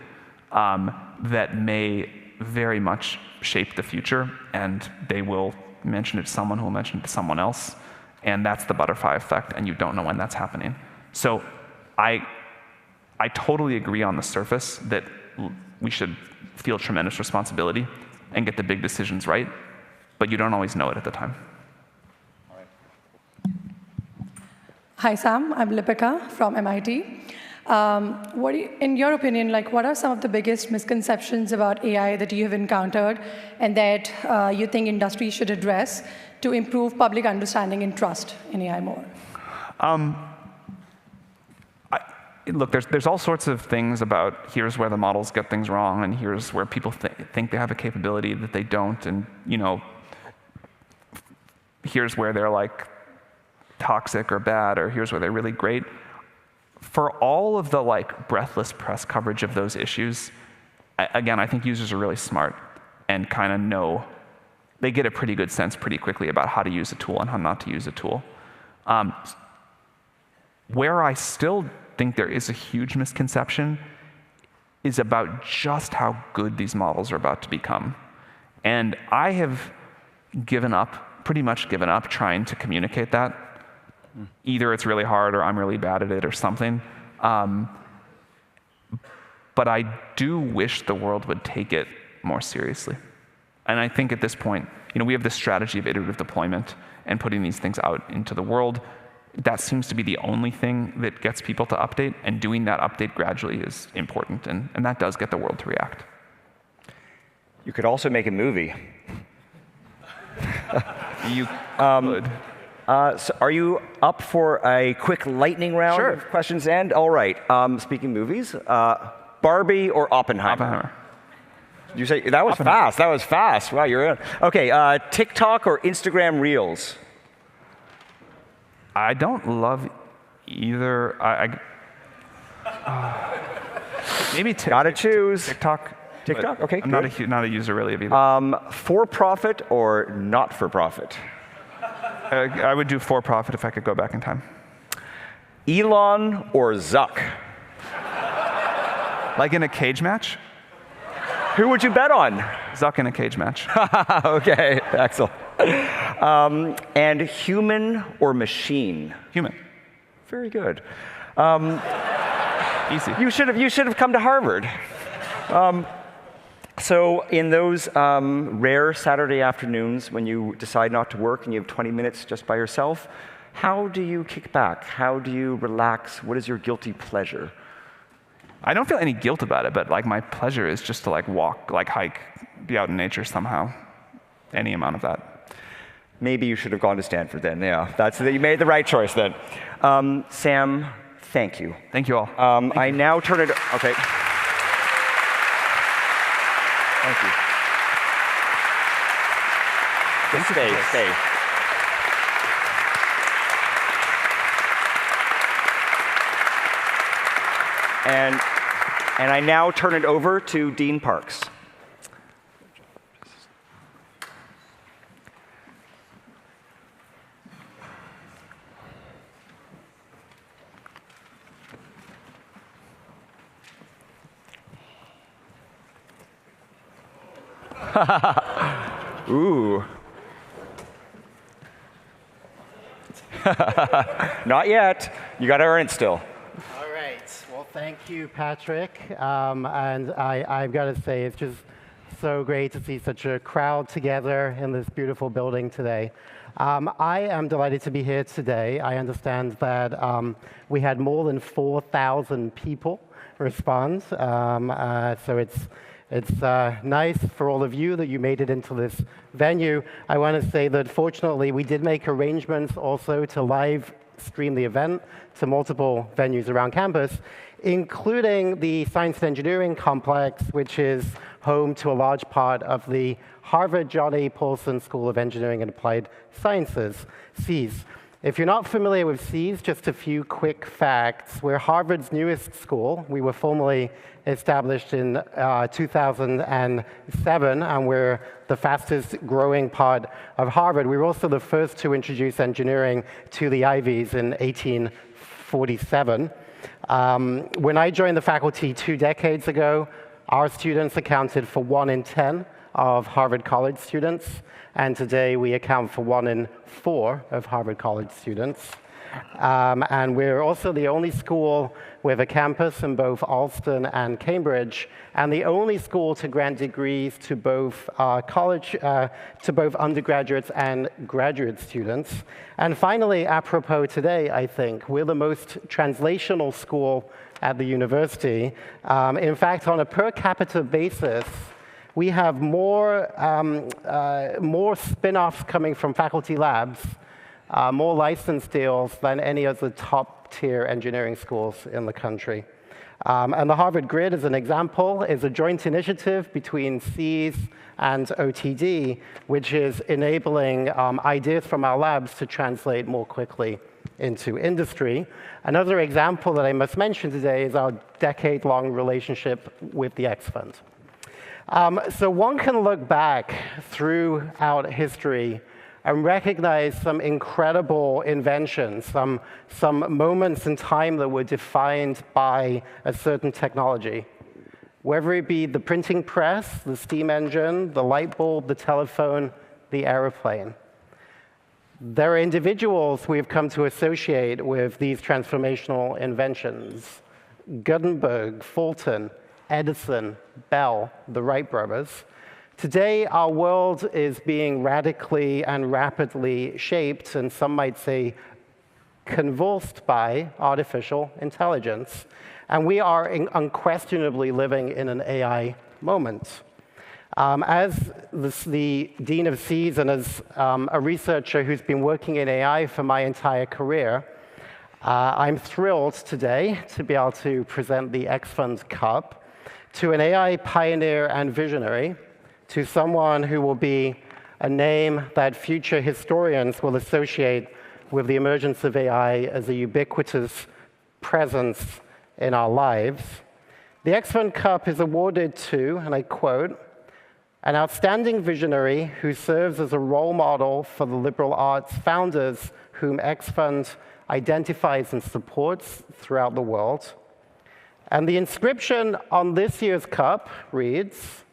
that may very much shape the future, and they will mention it to someone who will mention it to someone else, and that's the butterfly effect, and you don't know when that's happening. So I totally agree on the surface that we should feel tremendous responsibility and get the big decisions right, but you don't always know it at the time. Hi, Sam. I'm Lipika from MIT. In your opinion, what are some of the biggest misconceptions about AI that you have encountered and that you think industry should address to improve public understanding and trust in AI more? Look, there's all sorts of things about here's where the models get things wrong, and here's where people think they have a capability that they don't, and here's where they're toxic or bad, or here's where they're really great. For all of the breathless press coverage of those issues, again, I think users are really smart and kind of know, they get a pretty good sense pretty quickly about how to use a tool and how not to use a tool. Where I still think there is a huge misconception is about just how good these models are about to become. And I have pretty much given up trying to communicate that. Either it's really hard or I'm really bad at it or something. But I do wish the world would take it more seriously. And I think at this point, we have this strategy of iterative deployment and putting these things out into the world. That seems to be the only thing that gets people to update, and doing that update gradually is important, and that does get the world to react. You could also make a movie. You could. So are you up for a quick lightning round of questions? And all right, speaking movies, Barbie or Oppenheimer? Oppenheimer. Did you say that was fast? That was fast. Wow, you're in. Okay, TikTok or Instagram Reels? I don't love either. Maybe TikTok. Gotta choose. TikTok. TikTok. Okay. I'm not a user really of either. For-profit or not-for-profit? I would do for-profit if I could go back in time. Elon or Zuck? Like in a cage match? Who would you bet on? Zuck in a cage match. Okay, excellent. And human or machine? Human. Very good. Easy. You should have come to Harvard. So in those rare Saturday afternoons when you decide not to work and you have 20 minutes just by yourself, how do you kick back? How do you relax? What is your guilty pleasure? I don't feel any guilt about it, but my pleasure is just to walk, hike, be out in nature somehow. Any amount of that. Maybe you should have gone to Stanford then. Yeah, you made the right choice then. Sam, thank you. Thank you all. I now turn it. Okay. Thank you. Stay. And I now turn it over to Dean Parks. Ooh. Not yet. You got to earn it still. All right. Well, thank you, Patrick. And I've got to say, it's just so great to see such a crowd together in this beautiful building today. I am delighted to be here today. I understand that we had more than 4,000 people respond. So it's nice for all of you that you made it into this venue. I want to say that fortunately we did make arrangements also to live stream the event to multiple venues around campus, including the Science and Engineering Complex, which is home to a large part of the Harvard John A. Paulson School of Engineering and Applied Sciences, SEAS. If you're not familiar with SEAS, just a few quick facts. We're Harvard's newest school. We were formally established in 2007, and we're the fastest growing part of Harvard. We were also the first to introduce engineering to the Ivies in 1847. When I joined the faculty 2 decades ago, our students accounted for 1 in 10 of Harvard College students, and today we account for 1 in 4 of Harvard College students. And we're also the only school with a campus in both Alston and Cambridge, and the only school to grant degrees to both undergraduates and graduate students. And finally, apropos today, I think, we're the most translational school at the university. In fact, on a per capita basis, we have more spin-offs coming from faculty labs, more license deals than any of the top-tier engineering schools in the country. And the Harvard Grid, as an example, is a joint initiative between SEAS and OTD, which is enabling ideas from our labs to translate more quickly into industry. Another example that I must mention today is our decade-long relationship with the X Fund. So one can look back throughout history and recognize some incredible inventions, some moments in time that were defined by a certain technology. Whether it be the printing press, the steam engine, the light bulb, the telephone, the airplane. There are individuals we've come to associate with these transformational inventions. Gutenberg, Fulton, Edison, Bell, the Wright brothers. Today, our world is being radically and rapidly shaped, and some might say convulsed by artificial intelligence. And we are unquestionably living in an AI moment. As the Dean of SEAS and as a researcher who's been working in AI for my entire career, I'm thrilled today to be able to present the X Fund Cup to an AI pioneer and visionary, to someone who will be a name that future historians will associate with the emergence of AI as a ubiquitous presence in our lives. The X Fund Cup is awarded to, and I quote, an outstanding visionary who serves as a role model for the liberal arts founders whom X Fund identifies and supports throughout the world. And the inscription on this year's cup reads,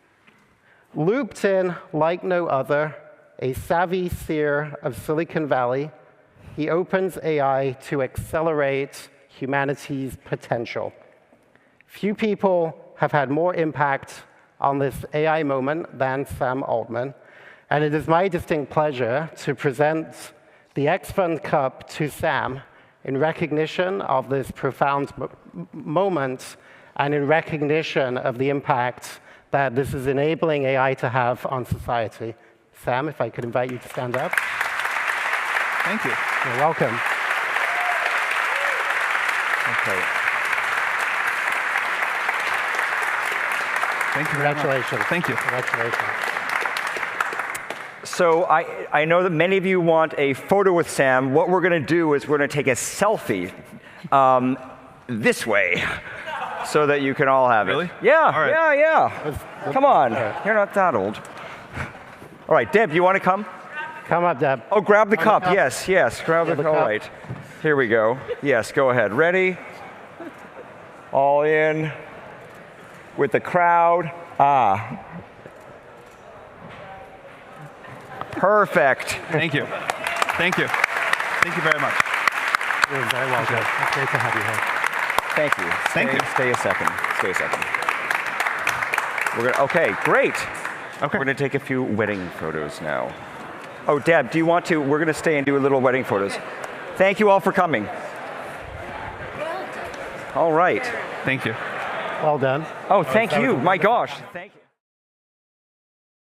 looped in like no other, a savvy seer of Silicon Valley, he opens AI to accelerate humanity's potential. Few people have had more impact on this AI moment than Sam Altman, and it is my distinct pleasure to present the X Fund Cup to Sam in recognition of this profound moment and in recognition of the impact that this is enabling AI to have on society. Sam, if I could invite you to stand up. Thank you. You're welcome. Okay. Thank you very much. Congratulations. Thank you. Congratulations. So I know that many of you want a photo with Sam. What we're going to do is we're going to take a selfie this way so that you can all have it. Really? Yeah, All right. yeah. Come on. You're not that old. All right, Deb, you want to come? Come up, Deb. Oh, grab the cup. Yes, yes. Grab the cup. All right. Here we go. Yes, go ahead. Ready? All in with the crowd. Perfect. Thank you. Thank you. Thank you very much. You're very welcome. It's great to have you here. Thank you. Thank you. Stay a second. Stay a second. Okay, great. Okay. We're going to take a few wedding photos now. Oh, Deb, do you want to? We're going to stay and do a little wedding photos. Thank you all for coming. All right. Thank you. Well done. Oh, thank you. My gosh. Thank you.